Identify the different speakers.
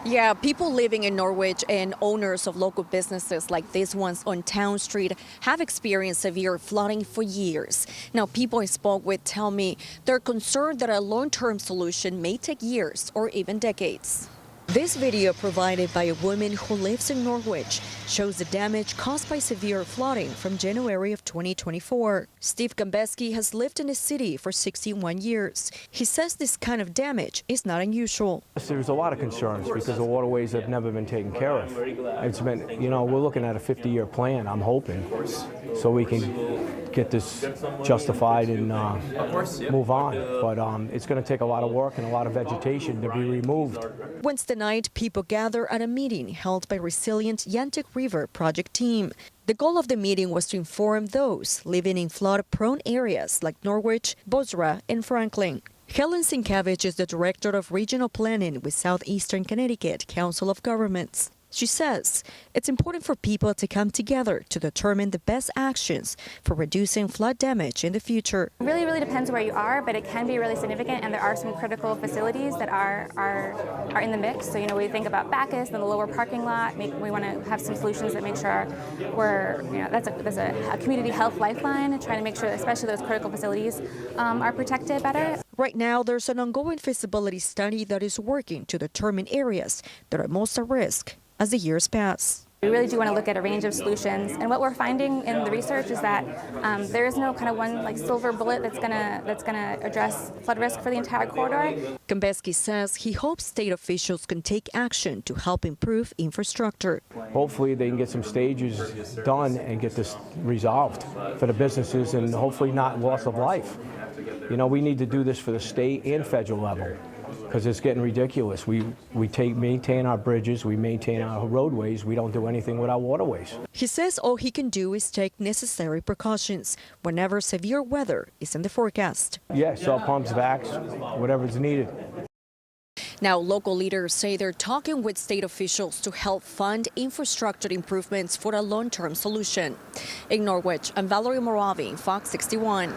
Speaker 1: Yeah, people living in Norwich and owners of local businesses like these ones on Town Street have experienced severe flooding for years. Now, people I spoke with tell me they're concerned that a long-term solution may take years or even decades. This video provided by a woman who lives in Norwich shows the damage caused by severe flooding from January of 2024. Steve Gambeski has lived in the city for 61 years. He says this kind of damage is not unusual.
Speaker 2: There's a lot of concerns because the waterways have never been taken care of. It's been, we're looking at a 50-year plan, I'm hoping, so we can get this justified and move on. But it's going to take a lot of work and a lot of vegetation to be removed.
Speaker 1: Wednesday night, people gather at a meeting held by Resilient Yantic River project team. The goal of the meeting was to inform those living in flood-prone areas like Norwich, Bozrah and Franklin. Helen Sienkiewicz is the director of regional planning with Southeastern Connecticut Council of Governments. She says it's important for people to come together to determine the best actions for reducing flood damage in the future.
Speaker 3: It really depends where you are, but it can be really significant, and there are some critical facilities that are in the mix. So, we think about Bacchus and the lower parking lot. We want to have some solutions that make sure that's a community health lifeline, trying to make sure that especially those critical facilities are protected better.
Speaker 1: Right now, there's an ongoing feasibility study that is working to determine areas that are most at risk as the years pass.
Speaker 3: We really do want to look at a range of solutions, and what we're finding in the research is that there is no kind of one silver bullet that's gonna address flood risk for the entire corridor.
Speaker 1: Gambeski says he hopes state officials can take action to help improve infrastructure.
Speaker 2: Hopefully they can get some stages done and get this resolved for the businesses and hopefully not loss of life. We need to do this for the state and federal level, because it's getting ridiculous. We maintain our bridges, we maintain our roadways, we don't do anything with our waterways.
Speaker 1: He says all he can do is take necessary precautions whenever severe weather is in the forecast.
Speaker 2: Yeah, salt pumps, vacs, whatever's needed.
Speaker 1: Now, local leaders say they're talking with state officials to help fund infrastructure improvements for a long-term solution. In Norwich, I'm Valerie Moravi, Fox 61.